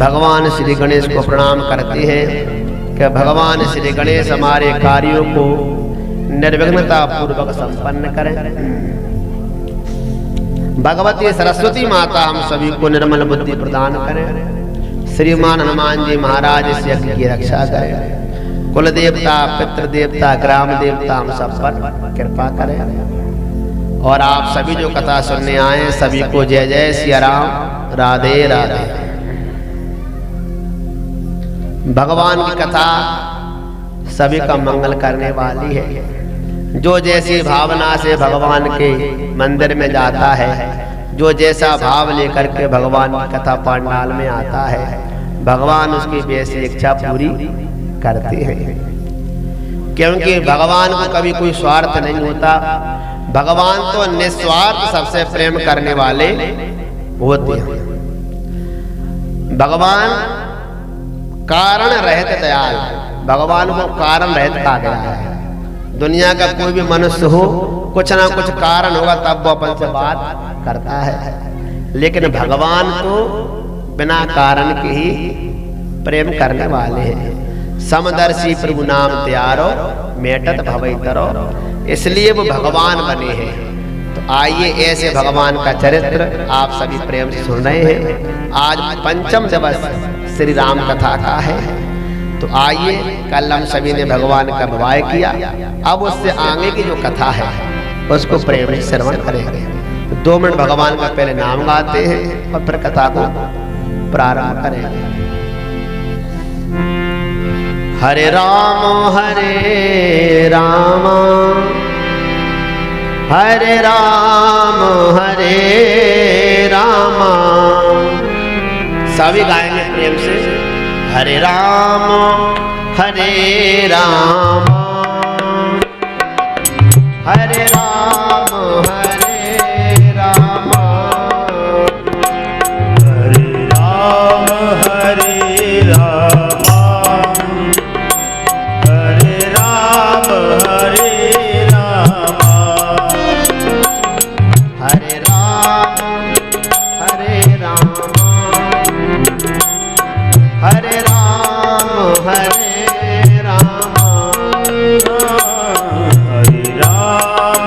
भगवान श्री गणेश को प्रणाम करते हैं कि भगवान श्री गणेश हमारे कार्यों को निर्विघ्नता पूर्वक संपन्न करें। भगवती सरस्वती माता हम सभी को निर्मल बुद्धि प्रदान करें। श्रीमान हनुमान जी महाराज इस यज्ञ की रक्षा करें। कुल देवता, पितृ देवता, ग्राम देवता हम सब पर कृपा करें। और आप सभी जो कथा सुनने आए सभी को जय जय सिया राम, राधे राधे। भगवान की कथा सभी का मंगल करने वाली है। जो जैसी भावना से भगवान के मंदिर में जाता है, जो जैसा भाव लेकर के भगवान की कथा पंडाल में आता है, भगवान उसकी वैसी इच्छा पूरी करते हैं। क्योंकि भगवान को कभी कोई स्वार्थ नहीं होता। भगवान तो निस्वार्थ सबसे प्रेम करने वाले होते हैं। भगवान कारण रहित दयाल, भगवान को कारण रहित कहा गया है। दुनिया का कोई भी मनुष्य हो, कुछ ना कुछ कारण होगा तब वो अपन से बात करता है, लेकिन भगवान तो बिना कारण के ही प्रेम करने वाले हैं। समदर्शी प्रभु नाम त्यारो, मेटत भवई तरो, इसलिए वो भगवान बने हैं। तो आइए ऐसे भगवान का चरित्र आप सभी प्रेम से सुन रहे हैं। आज पंचम दिवस श्री राम कथा का है। तो आइए, कल हम सभी ने भगवान का भवाय किया, अब उससे आगे की जो कथा है उसको प्रेम से श्रवण करेंगे। तो 2 मिनट भगवान का पहले नाम गाते हैं और फिर कथा को प्रारंभ करेंगे। हरे राम हरे राम, हरे राम हरे राम। सभी गाएंगे प्रेम से। हरे राम हरे राम, हरे राम हरे राम, हरे राम हरे राम, हरे राम हरे राम, हरे राम हरे राम, हरे राम हरे राम, हरे राम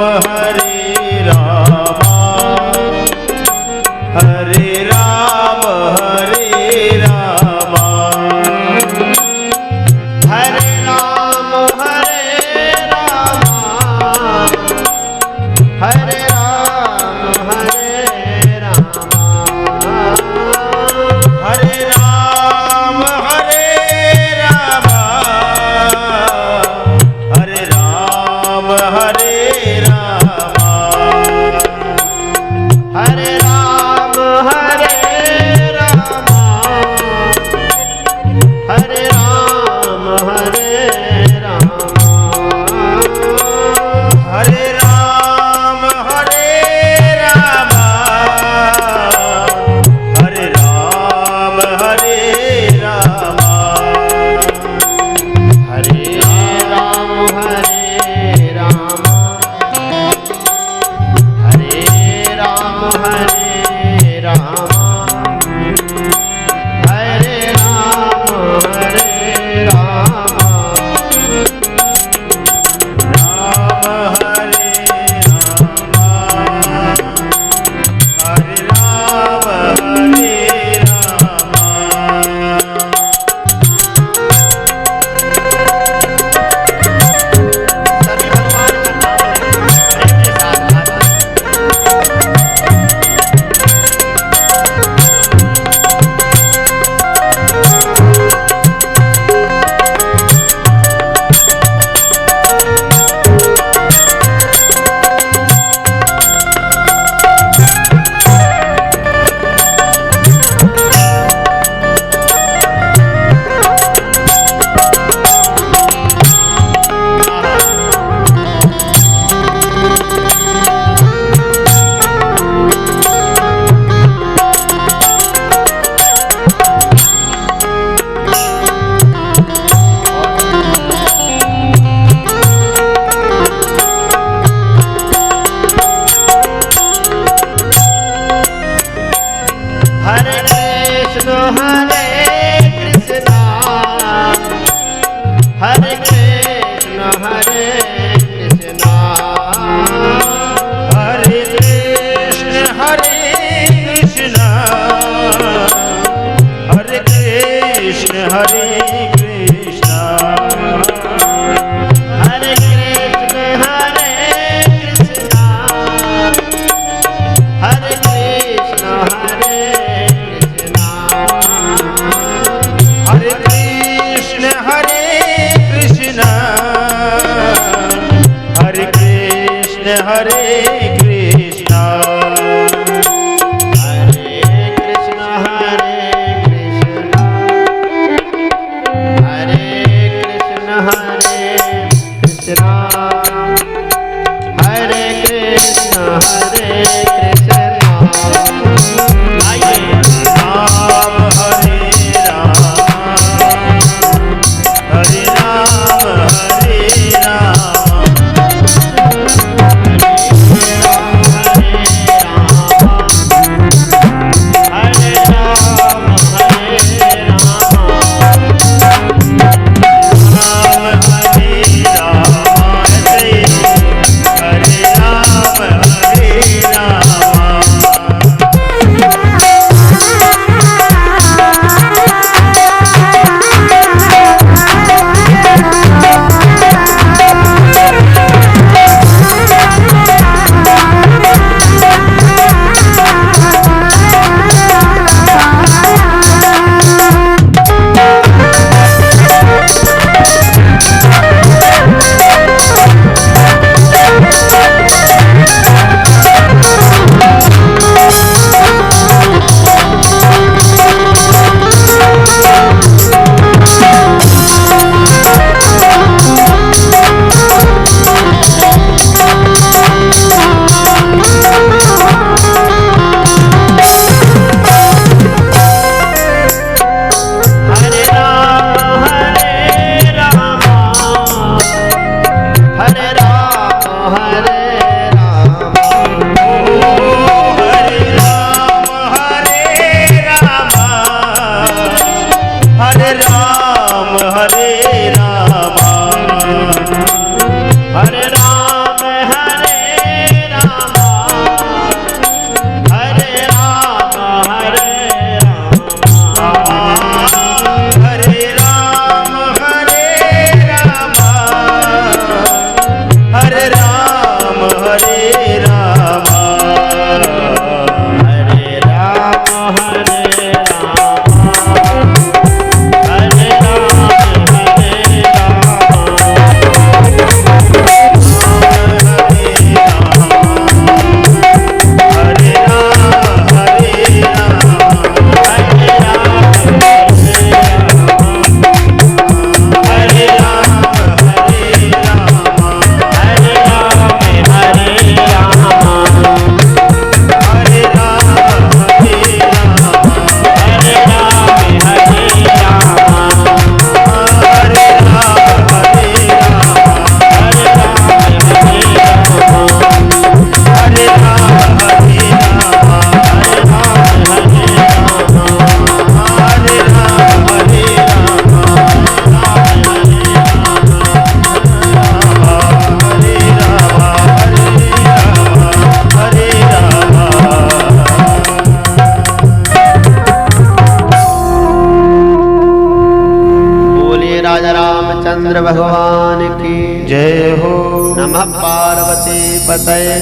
पतये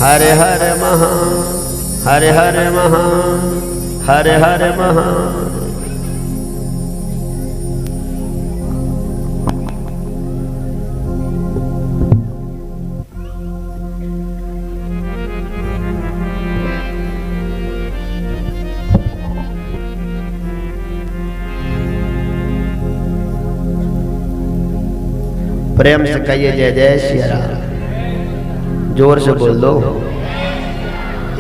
हरे हरे महा हरे हरे महा हरे हरे महा। प्रेम से कहिए जय जय श्री राम। जोर से बोल दो,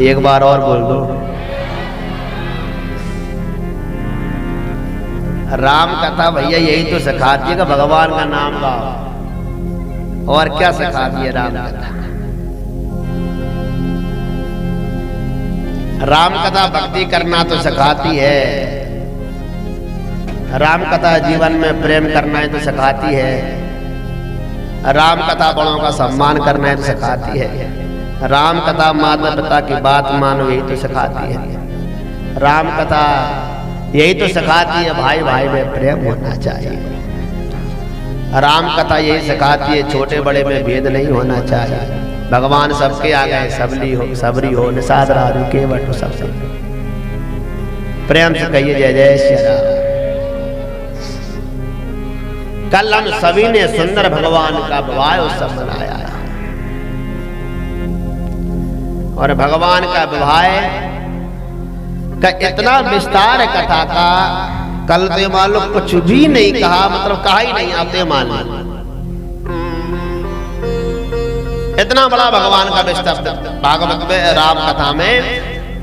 एक बार और बोल दो। राम कथा भैया यही तो सिखाती है कि भगवान का नाम गाओ, और क्या सिखाती है राम कथा। राम कथा भक्ति करना तो सिखाती है, राम कथा जीवन में प्रेम करना है तो सिखाती है, राम कथा बड़ों का सम्मान करना है तो सिखाती है, राम कथा माता पिता की बात मानो यही तो सिखाती है, राम कथा यही तो सिखाती है भाई भाई में प्रेम होना चाहिए, राम कथा यही सिखाती है छोटे बड़े में भेद नहीं होना चाहिए, भगवान सबके आगे सबरी हो निषाद राजू केवट हो सबसे। प्रेम से कहिए जय जय श्री राम। कल हम सभी ने सुंदर भगवान का विवाह उत्सव मनाया है, और भगवान का विवाह का इतना विस्तार कथा का कल तो मान लो कुछ भी नहीं कहा, मतलब कहा ही नहीं, आप तो मान लो इतना बड़ा भगवान का विस्तार भागवत में राम कथा में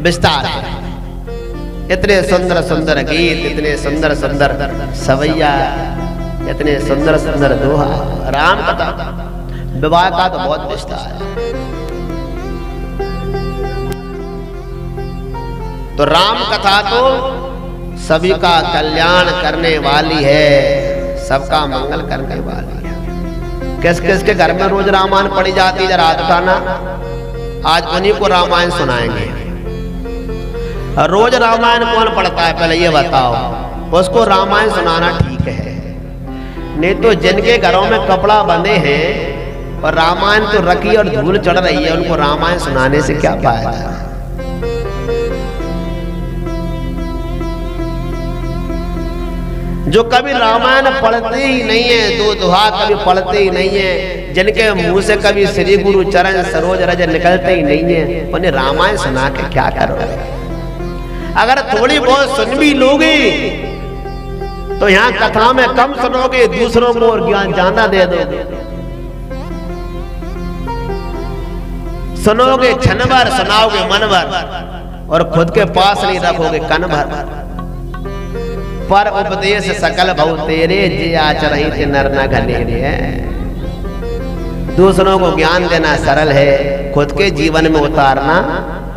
विस्तार है। इतने सुंदर सुंदर गीत, इतने सुंदर सुंदर सवैया, इतने सुंदर सुंदर दोहा। राम कथा विवाह का तो बहुत विस्तार है। तो राम कथा तो सभी का कल्याण करने वाली है, सबका मंगल करने वाली है। किस किस के घर में रोज रामायण पढ़ी जाती है, जरा हाथ उठाना। आज उन्हीं को रामायण सुनाएंगे। रोज रामायण कौन पढ़ता है पहले ये बताओ, उसको रामायण सुनाना ठीक है। नहीं तो जिनके घरों में कपड़ा बंधे हैं और रामायण तो रखी और धूल चढ़ रही है, उनको रामायण सुनाने से क्या फायदा। जो कभी रामायण पढ़ते ही नहीं है, दो दोहा कभी पढ़ते ही नहीं है, जिनके मुंह से कभी श्री गुरु चरण सरोज रज निकलते ही नहीं है, उन्हें रामायण सुना के क्या करोगे। अगर थोड़ी बहुत सुन भी लोगे तो यहाँ कथा में कम सुनोगे, दूसरों को और ज्ञान ज्यादा दे दोगे। सुनोगे क्षण भर, सुनाओगे मन भर, और खुद के पास नहीं रखोगे कन भर। पर उपदेश सकल भव तेरे, जे आचरहि ते नर न घनेरे। दूसरों को ज्ञान देना सरल है, खुद के जीवन में उतारना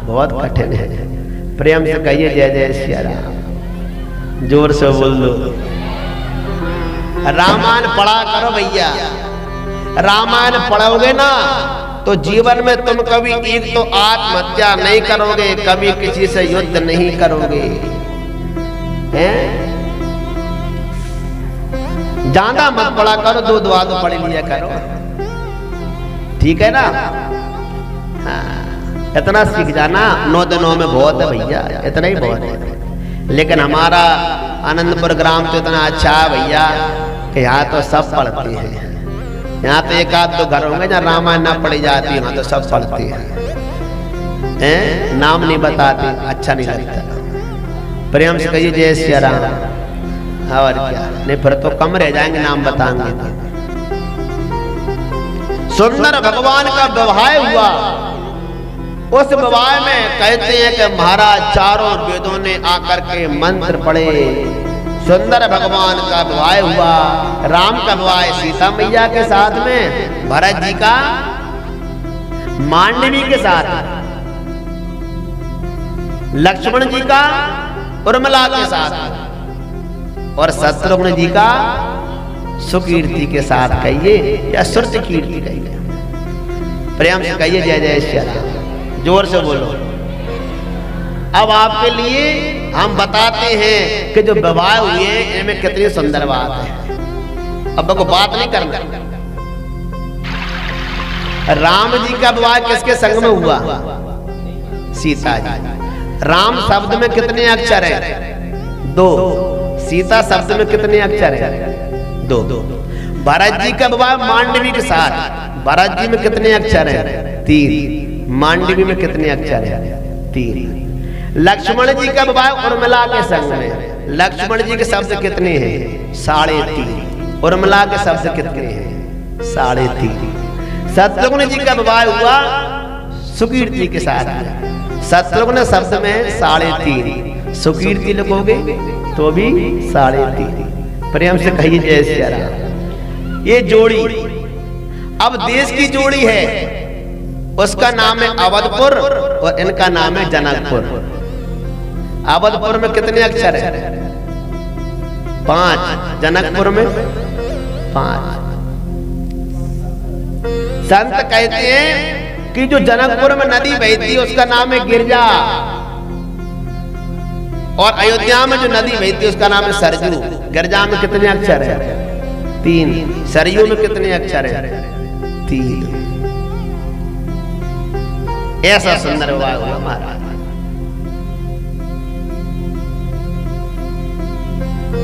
बहुत कठिन है। प्रेम से कहिए जय जय श्री राम। जोर से बोल दो। रामायण पढ़ा करो भैया। रामायण पढ़ोगे ना तो जीवन में तुम कभी एक तो आत्महत्या नहीं करोगे, कभी किसी से युद्ध नहीं करोगे, हैं? ज्यादा मत पढ़ा करो, दो दुआ तो पढ़ लिया करो, ठीक है ना। हाँ, इतना सीख जाना 9 दिनों में बहुत है भैया, इतना ही बहुत है। लेकिन हमारा आनंदपुर ग्राम तो इतना अच्छा है भैया कि यहाँ तो सब पढ़ते हैं। यहाँ तो एक आध दो घर होंगे जहाँ रामायण ना पढ़ी जाती, यहाँ तो सब पढ़ते हैं। नाम नहीं बताते, अच्छा नहीं लगता। प्रेम से कहिए जय श्री राम। और क्या, नहीं फिर तो कम रह जाएंगे नाम बताएंगे तो। सुंदर भगवान का विवाह हुआ। उस विवाह में कहते हैं कि महाराज चारों वेदों ने आकर के मंत्र पढ़े। सुंदर भगवान का विवाह हुआ। राम का विवाह सीता मैया के साथ में, भरत जी का मांडवी के साथ, लक्ष्मण जी का उर्मिला के साथ, और शत्रुघ्न जी का सुकीर्ति के साथ कहिए या श्रुत कीर्ति कहिए। प्रेम से कहिए जय जय श्री राम। जोर से बोलो। अब आपके लिए हम बताते हैं कि जो विवाह हुए इनमें कितनी सुंदर बात है। अब को बात नहीं करना, राम जी का विवाह किसके संग में हुआ? सीता जी। राम शब्द में कितने अक्षर हैं? 2। सीता शब्द में कितने अक्षर हैं? 2। भरत जी का विवाह मांडवी के साथ, भरत जी में कितने अक्षर हैं? 3। मांडवी में कितने अक्षर हैं? 3। लक्ष्मण जी का विवाह उर्मिला के संग में, लक्ष्मण जी के शब्द कितने हैं? 3.5। उर्मिला के शब्द कितने हैं? 3.5। शत्रुघ्न जी का विवाह हुआ सुकीर्ति के साथ, शत्रुघ्न शब्द में 3.5, सुकीर्ति लिखोगे तो भी 3.5। प्रेम से कहिए जय श्री राम। ये जोड़ी अब देश की जोड़ी है, उसका नाम है अवधपुर और इनका नाम है जनकपुर। अवधपुर में कितने अक्षर है? 5। जनकपुर में 5। संत कहते हैं कि जो जनकपुर में नदी बहती है उसका नाम है गिरजा, और अयोध्या में जो नदी बहती है उसका नाम है सरजू। गिरजा में कितने अक्षर है? 3। सरयू में कितने अक्षर है? 3। ऐसा सुंदर विवाह हुआ महाराज।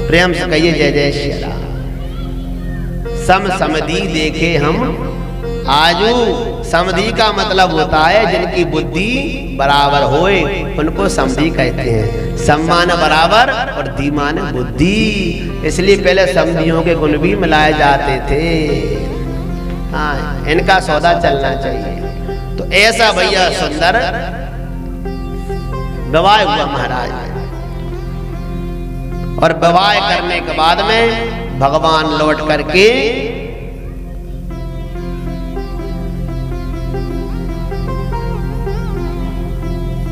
प्रेम से कहिए जय जय श्री राम। सम समधी देखे हम आजू। समधी का मतलब होता है जिनकी बुद्धि बराबर होए, उनको समधी कहते हैं। सम्मान बराबर और धीमान बुद्धि, इसलिए पहले समधियों के गुण भी मिलाए जाते थे। हाँ, इनका सौदा चलना चाहिए। तो ऐसा भैया सुंदर विवाह हुआ महाराज। और विवाह करने के बाद में भगवान लौट करके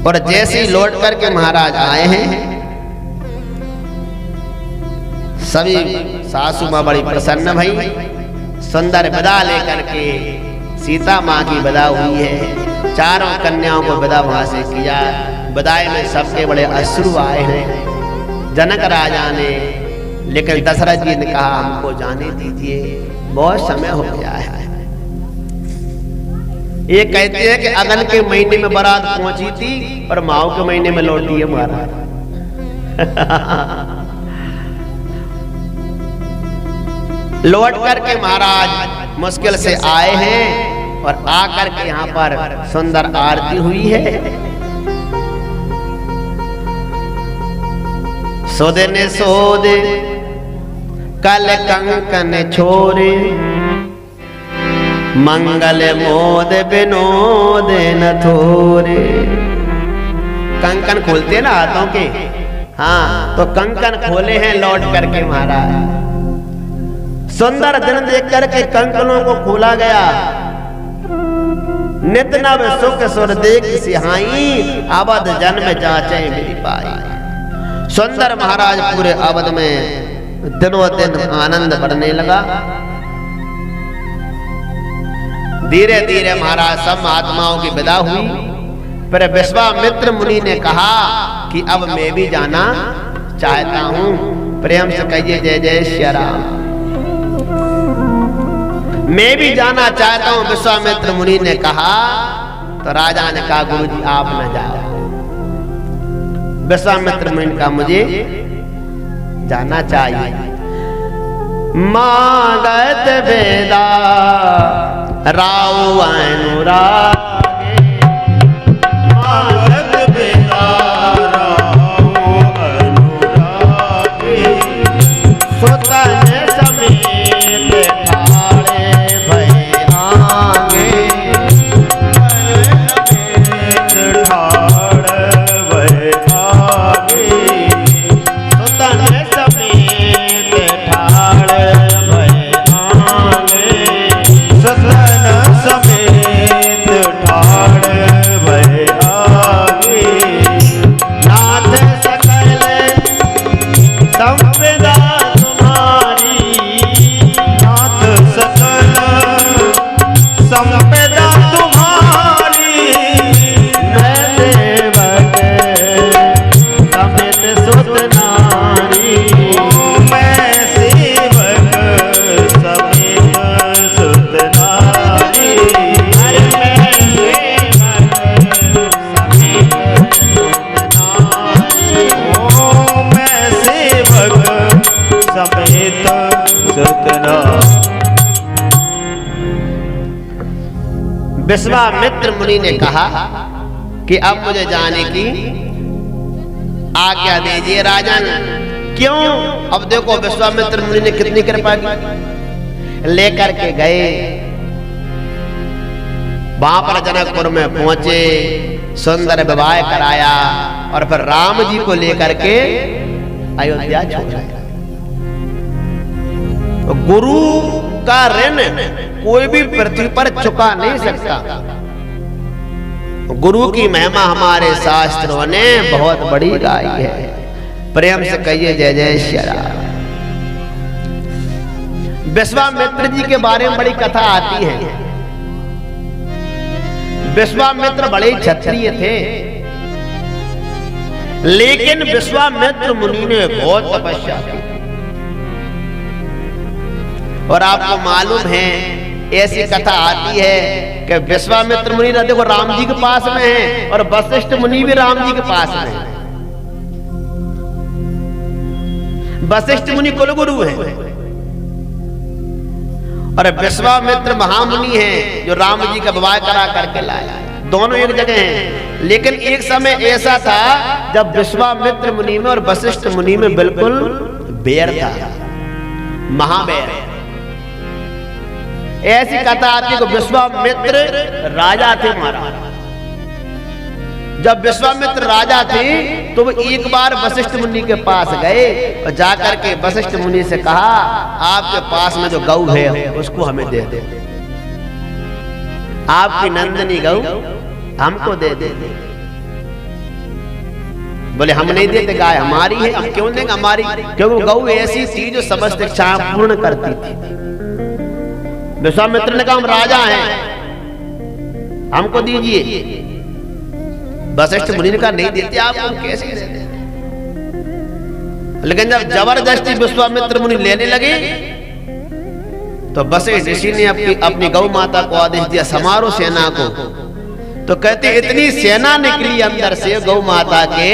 और जैसे ही लौट करके महाराज आए हैं, सभी सासू माँ बड़ी प्रसन्न भई। सुंदर विदा लेकर के सीता माँ की विदा हुई है। चारों कन्याओं को विदा वहां से किया। विदाई में सबके बड़े अश्रु आए हैं जनक राजा ने, लेकिन दशरथ जी ने कहा हमको जाने दीजिए, बहुत समय हो गया है। ये कहते हैं कि अगन के महीने में बारात पहुंची थी और माओ के महीने में लौटी है महाराज। लौट करके महाराज मुश्किल से आए हैं और आकर के यहाँ पर सुंदर आरती हुई है। सोदे ने सोदे कल कंकन छोरे, मंगल मोद विनोद न थोरे। कंकन खोलते ना हाथों के, हाँ, तो कंकन खोले हैं लौट करके महाराज। सुंदर दिन देख करके कंकनों को खोला गया। नित नव सुख सुर देख सिहाई, अवध जन्म जाचे मेरी पाई। सुंदर महाराज पूरे अवध में दिनों दिन आनंद बढ़ने लगा। धीरे धीरे महाराज सब महात्माओं की विदा हुई। फिर विश्वामित्र मुनि ने कहा कि अब मैं भी जाना चाहता हूं। प्रेम से कहिए जय जय श्री राम। मैं भी जाना चाहता हूं, विश्वामित्र मुनि ने कहा। तो राजा ने कहा गुरुजी आप न जाओ। विश्वामित्र मुनि का मुझे जाना चाहिए। मागत वेदा राव अनुरागे, मागत वेदा राव अनुरागे, सुतन समेत ठाड़े भय आगे, समेत ठाड़ भय आगे, सुतन समेत ठाड़े भय आगे, सतन समेत विश्वामित्र मुनि ने कहा कि अब मुझे जाने की आज्ञा दीजिए राजन। क्यों? अब देखो विश्वामित्र मुनि ने कितनी कृपा की। लेकर के गए, वहां पर जनकपुर में पहुंचे, सुंदर विवाह कराया और फिर राम जी को लेकर के अयोध्या छोड़ आए। गुरु का ऋण कोई भी पृथ्वी पर चुका नहीं सकता। गुरु की महिमा हमारे शास्त्रों ने बहुत बड़ी गाई है। प्रेम से कहिए जय जय श्री राम। विश्वामित्र जी के बारे में बड़ी कथा आती है। विश्वामित्र बड़े क्षत्रिय थे, लेकिन विश्वामित्र मुनि ने बहुत तपस्या की। और आपको मालूम है, ऐसी कथा आती है कि विश्वामित्र मुनि देखो राम जी के पास में है और वशिष्ठ मुनि भी राम जी के पास में है। वशिष्ठ मुनि कुलगुरु है और विश्वामित्र महामुनि है जो राम जी का विवाह करा करके लाया। दोनों एक जगह हैं, लेकिन एक समय ऐसा था जब विश्वामित्र मुनि में और वशिष्ठ मुनि में बिल्कुल बैर था, महाबैर। ऐसी कथा आती कि विश्वामित्र राजा थे महाराज। जब विश्वामित्र राजा थे तो वो एक बार वशिष्ठ मुनि के पास गए और जाकर के वशिष्ठ मुनि से कहा, आपके पास में जो गौ है उसको हमें दे दे, आपकी नंदनी गौ हमको दे दे। बोले हम नहीं देते, गाय हमारी है, हम क्यों देंगे हमारी, क्योंकि गौ ऐसी थी जो समस्त इच्छाएं पूर्ण करती थी। विश्वामित्र ने कहा हम राजा हैं, हमको दीजिए। वशिष्ठ मुनि ने कहा नहीं देते, आप कैसे देते। लेकिन जब जबरदस्ती विश्वामित्र मुनि लेने लगे तो वशिष्ठ ऋषि ने अपनी गौ माता को आदेश दिया, समारोह सेना को। तो कहते इतनी सेना निकली अंदर से गौ माता के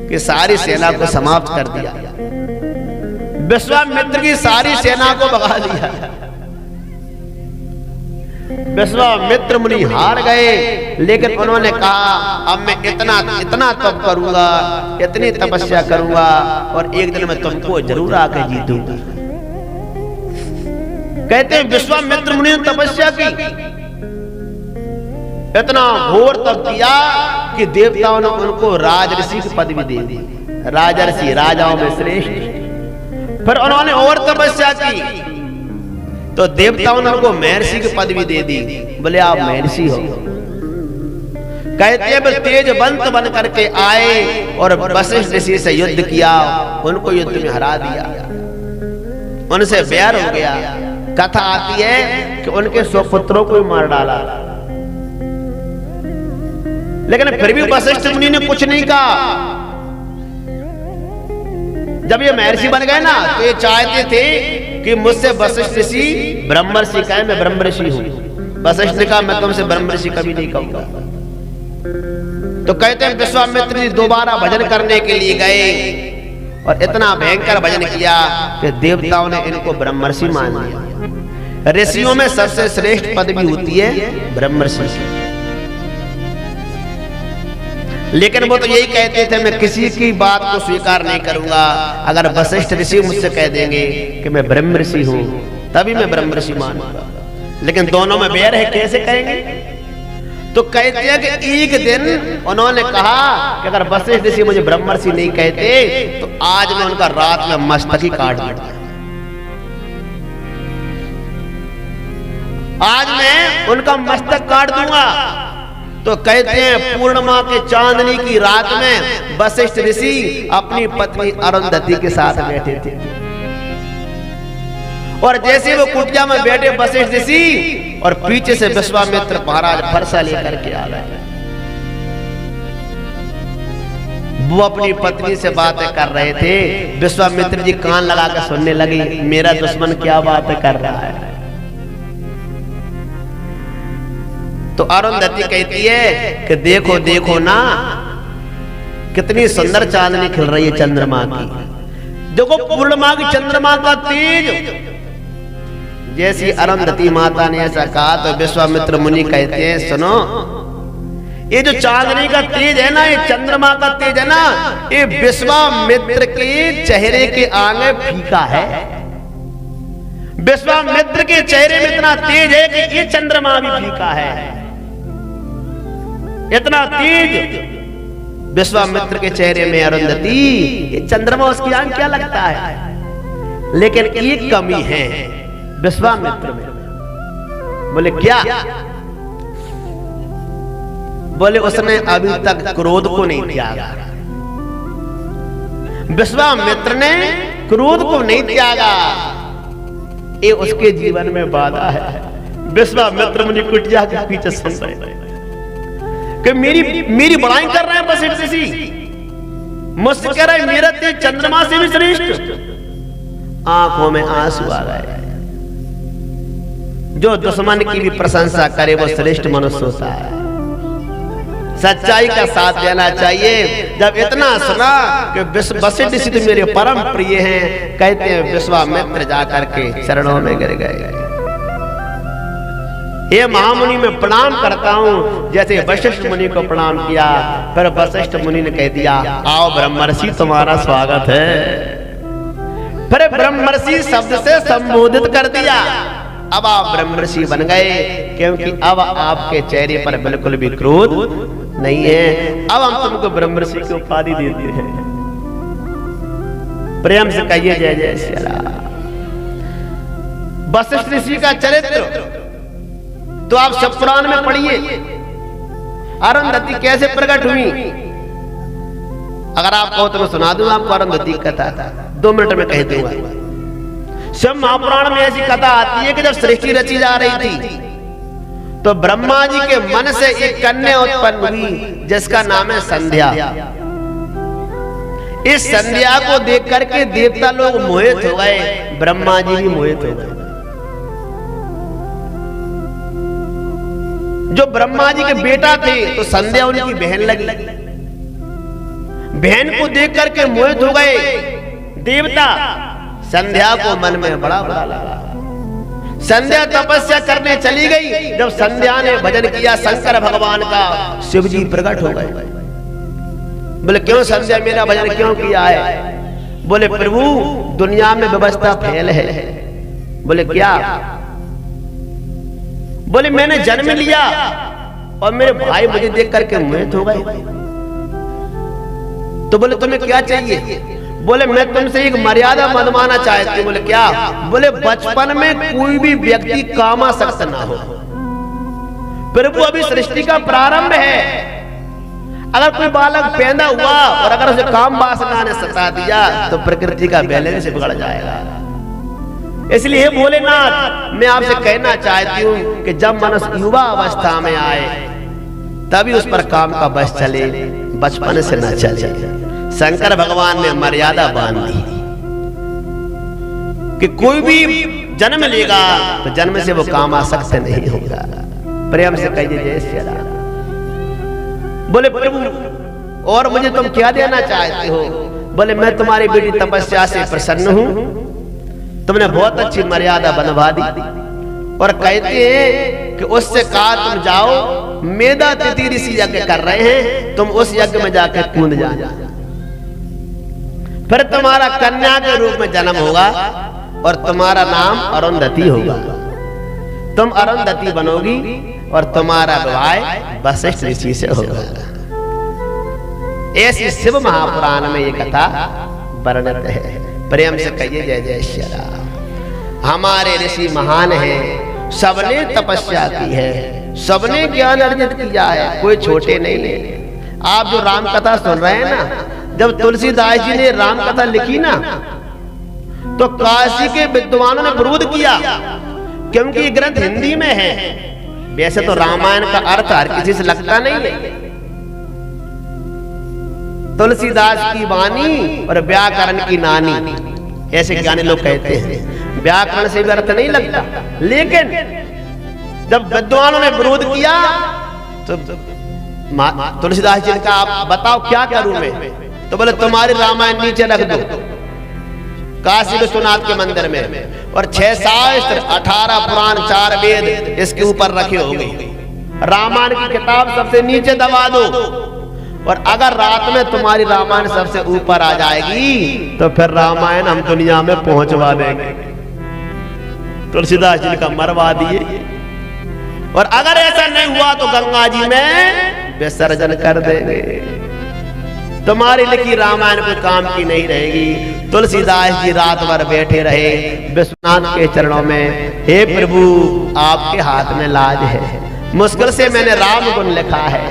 कि सारी सेना को समाप्त कर दिया। विश्वामित्र की सारी सेना को भगा दिया। विश्वामित्र मुनि हार गए, लेकिन उन्होंने कहा अब मैं इतना तप करूंगा, इतनी तपस्या करूंगा और एक दिन मैं तुमको जरूर आके जीतूंगा। कहते हैं विश्वामित्र मुनि ने तपस्या की, इतना घोर तप किया कि देवताओं ने उनको राजऋषि की पदवी दे दी। राजर्षि राजाओं में श्रेष्ठ। फिर उन्होंने और तपस्या की तो देवताओं ने उनको महर्षि की पदवी दे दी। बोले आप महर्षि हो। कहते हैं तेजवंत बन करके आए और वशिष्ठ ऋषि से युद्ध किया, उनको युद्ध में हरा दिया, उनसे बैर हो गया। कथा आती है कि उनके स्वपुत्रों को भी मार डाला, लेकिन फिर भी वशिष्ठ मुनि ने कुछ नहीं कहा। जब ये महर्षि बन गए ना तो ये चाहते थे कि मुझसे वशिष्ठ ऋषि ब्रह्मर्षि कहे, मैं ब्रह्मर्षि हूं। वशिष्ठ ने कहा मैं तुमसे ब्रह्मर्षि कभी नहीं कहूंगा। तो कहते हैं विश्वामित्र जी दोबारा भजन करने के लिए गए और इतना भयंकर भजन किया कि देवताओं ने इनको ब्रह्मर्षि मान लिया। ऋषियों में सबसे श्रेष्ठ पदवी होती है ब्रह्मर्षि। लेकिन वो तो यही कहते थे मैं किसी की बात को स्वीकार नहीं करूंगा। अगर वशिष्ठ ऋषि मुझसे कह देंगे कि मैं ब्रह्म ऋषि हूं तभी मैं ब्रह्म ऋषि मानूंगा, लेकिन दोनों में बैर है, कैसे कहेंगे। तो कहते हैं कि एक दिन उन्होंने कहा कि अगर वशिष्ठ ऋषि मुझे ब्रह्म ऋषि नहीं कहते तो आज मैं उनका रात में मस्तक ही काट दूंगा, आज मैं उनका मस्तक काट दूंगा। तो कहते हैं पूर्णिमा के चांदनी की रात में वशिष्ठ ऋषि अपनी पत्नी अरुंधति के साथ बैठे थे और जैसे वो कुटिया में बैठे वशिष्ठ ऋषि और पीछे से विश्वामित्र महाराज फरसा लेकर के आ गए। वो अपनी पत्नी से बातें कर रहे थे। विश्वामित्र जी कान लगा कर सुनने लगे, मेरा दुश्मन क्या बातें कर रहा है। तो अरुंधति कहती है कि देखो देखो ना कितनी सुंदर चांदनी खिल रही है चंद्रमा की। देखो पूर्णिमा की चंद्रमा का तेज जैसी अरुंधति माता ने ऐसा कहा तो विश्वामित्र मुनि कहते हैं सुनो, ये जो चांदनी का तेज है ना, ये चंद्रमा का तेज है ना, ये विश्वामित्र के चेहरे के आगे फीका है। विश्वामित्र के चेहरे में इतना तेज है कि ये चंद्रमा भी फीका है। इतना तेज विश्वामित्र के चेहरे में अरुंधति, ये चंद्रमा उसकी आंख क्या लगता है। लेकिन एक कमी है विश्वामित्र में। बोले क्या? बोले उसने अभी तक क्रोध को नहीं त्यागा। विश्वामित्र ने क्रोध को नहीं त्यागा, ये उसके जीवन में बाधा है। विश्वामित्र मुनि कुटिया के पीछे सुन रहे कि मेरी बड़ाई कर रहे हैं वशिष्ठ ऋषि, मुझसे कह रहे हैं मेरा तेज चंद्रमा से भी श्रेष्ठ। आंखों में आंसू आ गए। जो दुश्मन की भी प्रशंसा करे वो श्रेष्ठ मनुष्य होता है। सच्चाई का साथ देना चाहिए। जब इतना सुना कि वशिष्ठ ऋषि तो मेरे परम प्रिय हैं, कहते हैं विश्वामित्र जाकर के चरणों में गिर गए। ये महामुनि मैं प्रणाम करता हूं, जैसे वशिष्ठ मुनि को प्रणाम किया। फिर वशिष्ठ मुनि ने कह दिया, आओ ब्रह्मर्षि तुम्हारा स्वागत है। फिर ब्रह्मर्षि शब्द से संबोधित कर दिया। अब आप ब्रह्मर्षि बन गए, क्योंकि अब आपके चेहरे पर बिल्कुल भी क्रोध नहीं है। अब हम तुमको ब्रह्मर्षि की उपाधि देते हैं। प्रेम से कहिए जय जय श्री राम। वशिष्ठ ऋषि का चरित्र तो आप सब पुराण में पढ़िए। अरुंधति कैसे प्रकट हुई, अगर आप कहो तो मैं सुना दूं आपको अरुंधति कथा, 2 मिनट में कह दूंगा। शिव महापुराण में ऐसी कथा आती है कि जब सृष्टि रची जा रही थी तो ब्रह्मा जी के मन से एक कन्या उत्पन्न हुई जिसका नाम है संध्या। इस संध्या को देख करके देवता लोग मोहित हो गए, ब्रह्मा जी भी मोहित हो गए। जो ब्रह्मा जी के बेटा थे तो संध्या उनकी बहन लगी। बहन को देख करके मोहित हो गए देवता। संध्या को मन में बड़ा बुरा लगा। संध्या तपस्या करने चली गई। जब संध्या ने भजन किया शंकर भगवान का, शिव जी प्रकट हो गए। बोले क्यों संध्या मेरा भजन क्यों किया है? बोले प्रभु दुनिया में व्यवस्था फेल है। बोले क्या? बोले मैंने जन्म लिया और मेरे भाई मुझे देख करके मोहित हो गए। तो बोले तुम्हें क्या चाहिए? बोले मैं तुमसे एक मर्यादा मनवाना चाहती हूँ। बोले क्या? बोले बचपन में कोई भी व्यक्ति कामासक्त ना हो। प्रभु अभी सृष्टि का प्रारंभ है, अगर कोई बालक पैदा हुआ और अगर उसे काम वासना ने सता दिया तो प्रकृति का बैलेंस बिगड़ जाएगा। इसलिए भोलेनाथ मैं आपसे कहना चाहती हूँ कि जब मनुष्य युवा अवस्था में आए तभी उस पर काम का बस चले, बचपन से न चले। शंकर भगवान ने मर्यादा बांध दी कि कोई भी जन्म लेगा तो जन्म से वो कामासक्त नहीं होगा। प्रेम से कहिए जय श्री राम। बोले प्रभु और मुझे तुम क्या देना चाहते हो? बोले मैं तुम्हारी बेटी तपस्या से प्रसन्न हूं, तुमने बहुत अच्छी मर्यादा बनवा दी। और कहते हैं कि उससे कहा तुम जाओ, मेधा तिथि ऋषि यज्ञ कर रहे हैं, तुम उस यज्ञ में जाकर कूद जाना, फिर तुम्हारा कन्या के रूप में जन्म होगा और तुम्हारा नाम अरुंधति होगा। तुम अरुंधति बनोगी और तुम्हारा विवाह वशिष्ठ ऋषि से होगा। ऐसी शिव महापुराण में ये कथा वर्णित है। प्रेम से कहिए जय जय श्री राम। हमारे ऋषि महान हैं, सबने तपस्या की है, सबने ज्ञान अर्जित किया है, कोई छोटे नहीं है। आप जो राम कथा सुन रहे हैं ना, जब तुलसीदास जी ने राम कथा लिखी ना तो काशी के विद्वानों ने विरोध किया, क्योंकि ये ग्रंथ हिंदी में है। वैसे तो रामायण का अर्थ हर किसी से लगता नहीं है। तुलसीदास की वाणी और व्याकरण की नानी, ऐसे ज्ञानी लोग कहते हैं। व्याकरण से भी अर्थ नहीं लगता, लेकिन जब विद्वानों ने विरोध किया तो तुलसीदास जी ने कहा आप बताओ क्या करूं मैं? तो बोले तुम्हारी रामायण नीचे रख दो काशी विश्वनाथ के मंदिर में। और 6 शास्त्र, 18 पुराण, 4 वेद इसके ऊपर रखे होंगे। रामायण की किताब सबसे नीचे दबा दो, और अगर रात में तुम्हारी रामायण सबसे ऊपर आ जाएगी तो फिर रामायण हम दुनिया में पहुंचवा देंगे। तुलसीदास जी का मरवा दिए। और अगर ऐसा नहीं हुआ तो गंगा जी में विसर्जन कर देंगे। तुम्हारी लिखी रामायण कोई काम की नहीं रहेगी। तुलसीदास जी रात भर बैठे रहे विश्वनाथ के चरणों में, हे प्रभु आपके हाथ में लाज है, मुश्किल से मैंने राम गुण लिखा है।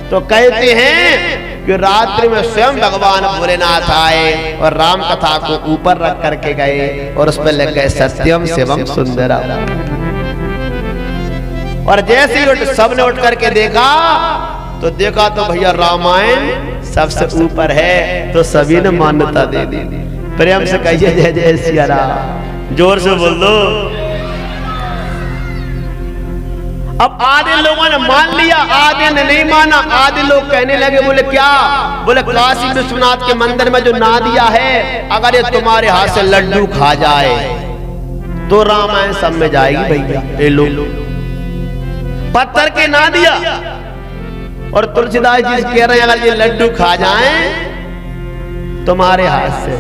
तो कहते हैं कि रात्रि में स्वयं भगवान भोलेनाथ आए और राम कथा को ऊपर रख करके गए और उस पर लिख गए सत्यम शिवम सुंदरम। और जैसे ही सबने उठ करके देखा तो भैया रामायण सबसे ऊपर है, तो सभी ने मान्यता दे दी। प्रेम से कहिए जय जय सिया राम, जोर से बोल दो। अब आधे लोगों ने मान लिया, आधे ने नहीं माना। आधे लोग कहने लगे, बोले क्या? बोले काशी विश्वनाथ के मंदिर में जो नादिया है, अगर ये तुम्हारे हाथ से लड्डू खा जाए तो रामायण सब में जाएगी भैया। ये लोग पत्थर के नादिया, और तुलसीदास जी कह रहे हैं अगर ये लड्डू खा जाएं तुम्हारे हाथ से।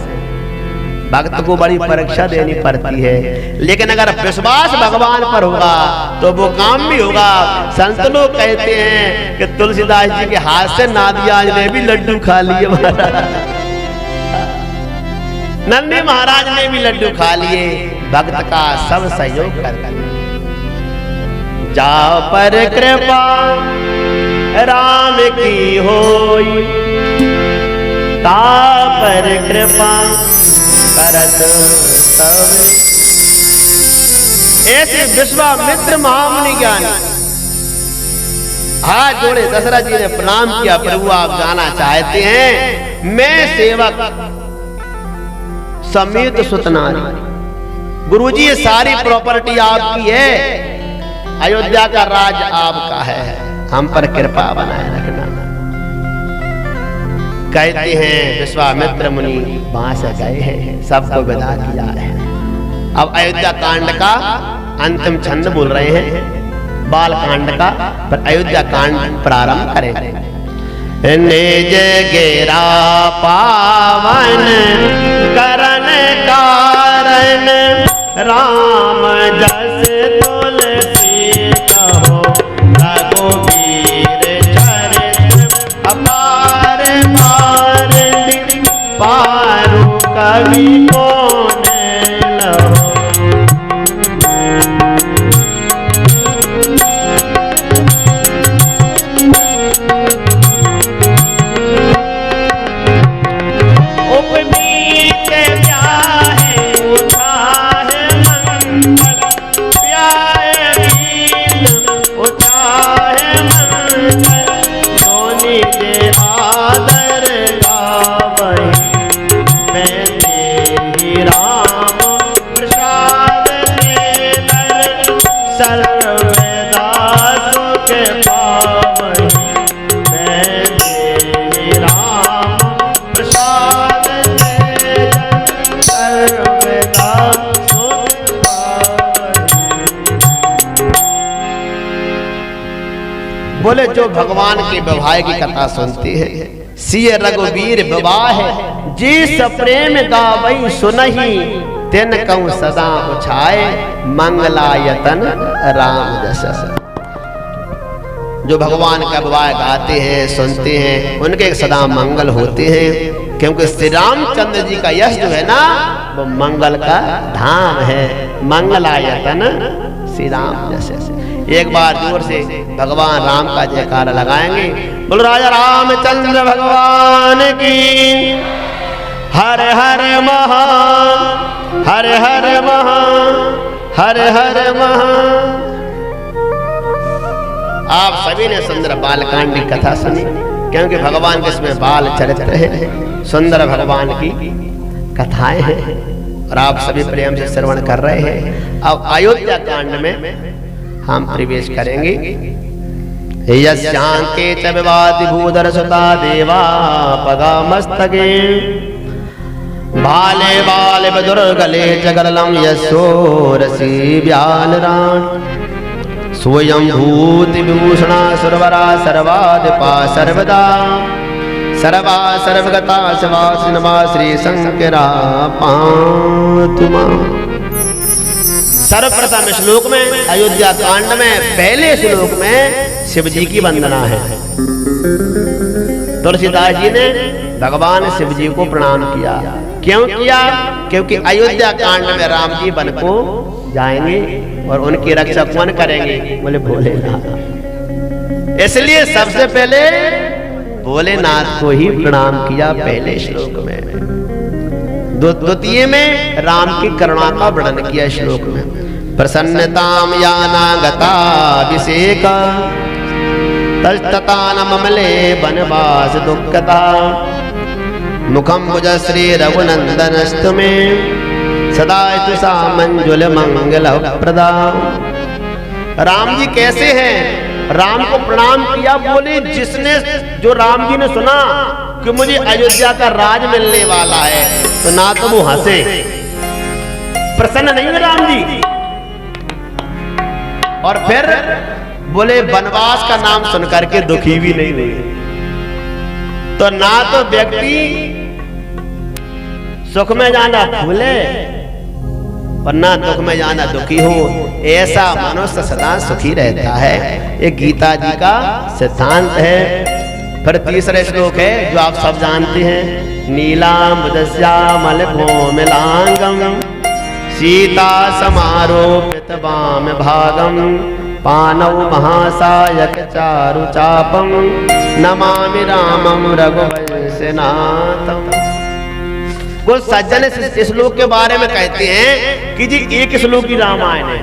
भक्त को बड़ी परीक्षा देनी पड़ती है, लेकिन अगर विश्वास भगवान पर होगा तो वो काम भी होगा। संत लोग कहते हैं कि तुलसीदास जी के हाथ से नादिया ने भी लड्डू खा लिए महाराज, नंदी महाराज ने भी लड्डू खा लिए। भक्त का सब सहयोग कर दिया। जा पर कृपा राम की होई, ता पर कृपा करत सब। ऐसे विश्वामित्र महामुनि ज्ञानी हाथ जोड़े दशरथ जी ने प्रणाम किया, प्रभु आप जाना चाहते हैं, मैं सेवक समेत सुतनारी, गुरुजी ये सारी प्रॉपर्टी आपकी है, अयोध्या का राज आपका है, हम पर कृपा बनाए रखना। कहते हैं विश्वामित्र मुनि वहां से गए हैं, सबको विदा किया है। अब अयोध्या कांड का अंतिम छंद बोल रहे हैं, बाल कांड का, पर अयोध्या कांड प्रारंभ करेंगे। निज गिरा पावन करन कारण, राम जस तुलसी कहो, रघुबीर चरित अपार पार, पारु कवि कौन लहो। बोले जो भगवान के विवाह की कथा सुनती है, सिय रघुबीर विवाह जी सप्रेम गावई सुनहि, तिन कहूं सदा उछाए, मंगलायतन राम जस। जो भगवान का विवाह गाते हैं सुनते हैं उनके सदा मंगल होते हैं, क्योंकि श्री रामचंद्र जी का यश जो है ना वो मंगल का धाम है। मंगलायतन श्री राम जैसे। एक बार जोर से भगवान राम का जयकारा लगाएंगे। बोलो राजा रामचंद्र भगवान की, हर हर महा, हर हर महा, हर हर महा। आप सभी ने सुंदर बालकांड की कथा सुनी, क्योंकि भगवान के इसमें बाल चरित्र है, सुंदर भगवान की कथाएं हैं, और आप सभी प्रेम से श्रवण कर रहे हैं। अब अयोध्या कांड में हम प्रवेश करेंगे। यस्यांके च विवादि भूधर सुता देवा पगा मस्तके, भाले बाले बदुर्गले जगलम यशोरसी व्यालरान स्वयं भूति विभूषणा सुरवरा सर्वादिपा सर्वदा सर्वा सर्वगता शिवा श्री शंकरा पातु मां। सर्वप्रथम श्लोक में अयोध्या कांड में पहले श्लोक में शिव जी की वंदना है। तुलसीदास जी ने भगवान शिव जी को प्रणाम किया। क्यों किया? क्योंकि अयोध्या कांड में राम जी वन को जाएंगे और उनकी रक्षा कौन करेंगे? बोले भोलेनाथ। इसलिए सबसे पहले भोलेनाथ को ही प्रणाम किया पहले श्लोक में। द्वितीय में राम की करुणा का वर्णन किया श्लोक में। प्रसन्नताम यानागताभिषेक तस्तता न ममले वनवास दुःखता मुखम भुज श्री रघुनंदनस्तु में सदा तुषा मंजुल मंगल प्रदा। राम जी कैसे हैं? राम को प्रणाम किया। बोले जिसने जो राम जी ने सुना कि मुझे अयोध्या का राज मिलने वाला है तो ना तो वो हंसे, प्रसन्न नहीं हुए राम जी। और फिर बोले वनवास का नाम सुनकर के दुखी भी नहीं हुए। तो ना तो व्यक्ति सुख में जाना भूले और ना दुख में जाना दुखी हो, ऐसा मनुष्य सदा सुखी रहता है। ये गीता जी का सिद्धांत है। फिर तीसरा श्लोक है जो आप सब जानते हैं। नीलांबुदश्यामल भौमिलांगम सीता समारोपित वाम भागम पानौ महासायक चारु चापम नमामि रामम रघुवंशनाथम। कुछ सज्जन इस श्लोक के बारे में कहते हैं कि जी एक श्लोक की रामायण है,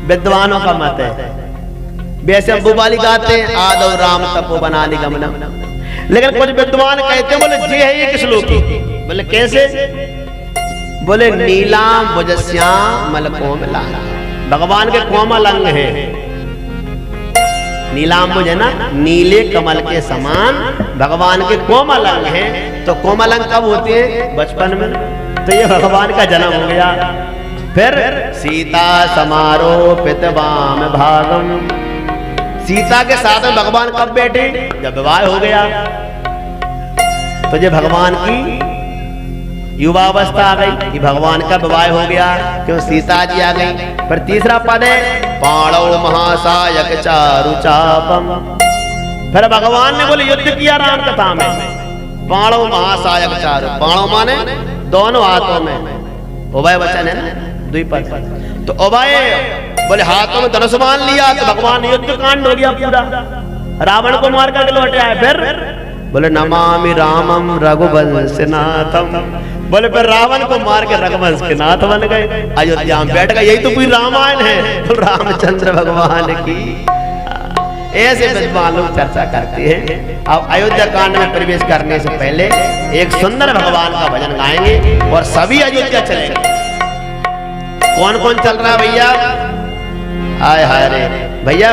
विद्वानों का मत है। वैसे हम वाली गाते हैं आदौ राम तपो बना निगमनम, लेकिन कुछ विद्वान कहते हैं बोले ये है एक श्लोक की। बोले कैसे? बोले नीलाम बुजश्यामल कोमलांग, भगवान के कोमल अंग है। नीलांबुज है ना, नीले कमल के समान भगवान के कोमल अंग हैं। तो कोमल अंग कब होते हैं? बचपन में। तो ये भगवान का जन्म हो गया। फिर सीता समारोपित वाम भागम, सीता के साथ में भगवान कब बैठे? जब विवाह हो गया। तो ये भगवान की युवावस्था आ गई, ये भगवान का विवाह हो गया, क्यों? सीता जी आ गई। पर तीसरा पद है पाणौ महासायक चारु चापम। फिर भगवान ने बोले युद्ध किया राम कथा में। पाणौ महासायक चारु, पाणौ माने दोनों हाथों में, उभय वचन है ना, द्विपद। तो उभय बोले हाथों में धनुष मान लिया तो भगवान युद्ध कांड हो गया पूरा, रावण को मार करके लौटे आए। फिर बोले नमामि रामम रघुवंशनाथम, बोले फिर रावण को मार के रघुवंश के नाथ बन गए, अयोध्या में बैठ गए। यही तो पूरी रामायण है, तो रामचंद्र भगवान की। ऐसे विद्वान लोग चर्चा करते हैं। अब अयोध्या कांड में प्रवेश करने से पहले एक सुंदर भगवान का भजन गाएंगे और सभी अयोध्या चलेंगे। कौन कौन चल रहा है भैया? हाय हाय रे भैया,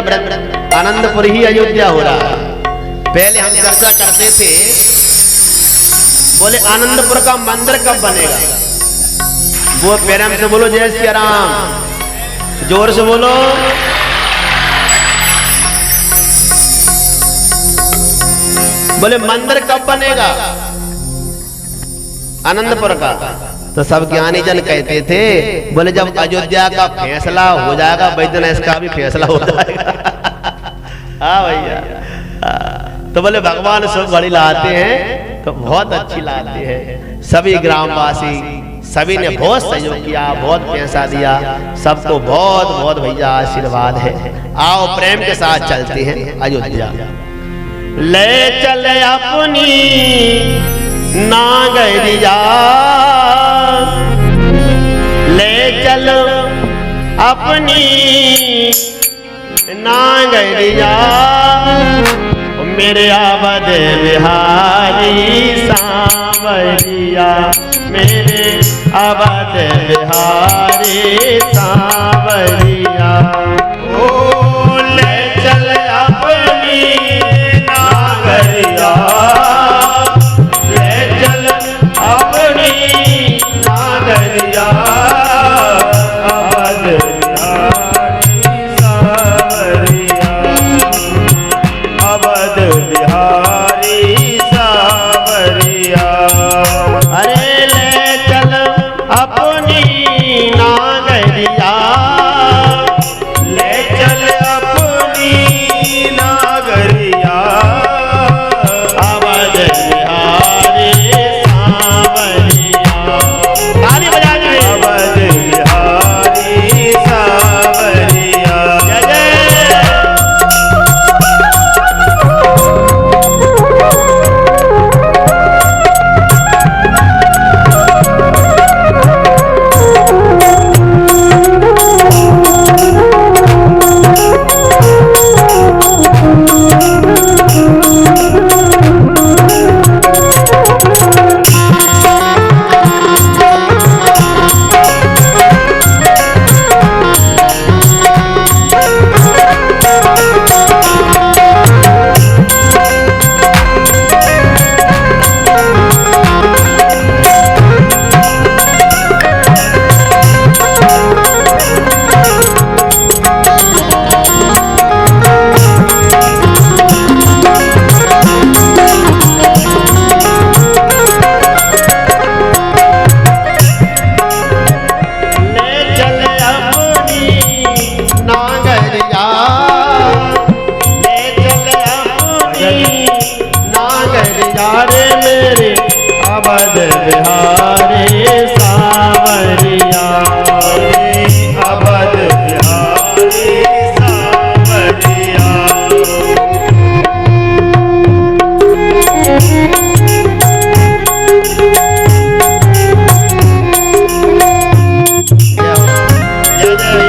आनंदपुर ही अयोध्या हो रहा है। पहले हम चर्चा करते थे, बोले आनंदपुर का मंदिर कब बनेगा? वो प्रेम से बोलो जय श्री राम, जोर से बोलो। बोले मंदिर कब बनेगा आनंदपुर का? तो सब ज्ञानी जन कहते थे, बोले जब अयोध्या का फैसला हो जाएगा वही दिन इसका भी फैसला हो जाएगा। हाँ भैया। तो बोले भगवान सब बड़ी लाते हैं तो बहुत अच्छी लाते हैं। सभी ग्रामवासी सभी ने बहुत सहयोग किया, बहुत पैसा दिया, सबको बहुत बहुत भैया आशीर्वाद है। आओ प्रेम के साथ चलते हैं अयोध्या। ले चले अपनी नागरिया, ले चलो अपनी नागरिया, मेरे अवध बिहारी सांवरिया, मेरे अवध बिहारी सांवरिया। ओ ले चल अपनी नागरिया, ले चल अपनी अवध बिहारी सांवरिया अवध बिहारी सांवरिया जय जय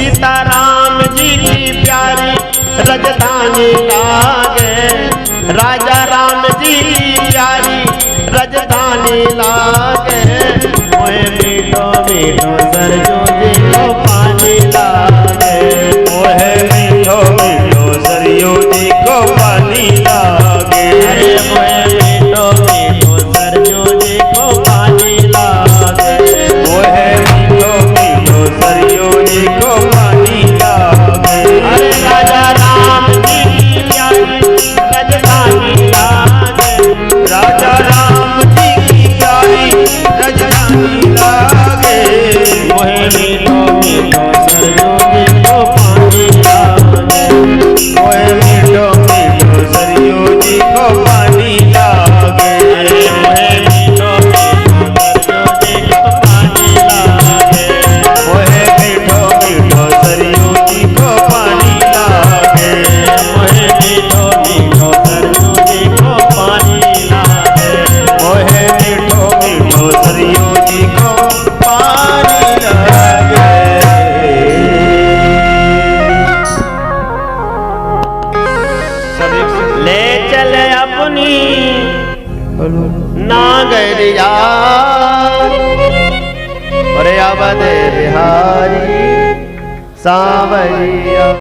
सीताराम जी की प्यारी राजधानी लागे, राजा राम जी की प्यारी राजधानी लागे। ओए मीठो मीठो सरजू जी को पानी लागे, ओहे मीठो मीठो सरयू जी को पानी लागे। अरे ओए मीठो मीठो सरजू जी को पानी लागे। ओहे मीठो मीठो सरयू जी को पानी लागे। अरे राजा राम जी की प्यारी राजधानी लागे, राजा राम जी की प्यारी राजधानी लागे। ओहे मीठो मीठो सरजू जी को पानी लागे। ओहे मीठो मीठो सरयू जी को पानी लागे। ओहे मीठो मीठो सरजू जी को पानी लागे। ओहे मीठो मीठो सरयू जी को पानी लागे। ओहे मीठो मीठो सरजू जी को पानी लागे। ओहे मीठो मीठो सरयू जी को पानी लागे। ले चले अपनी नागरिया, अरे अवध बिहारी सांवरिया।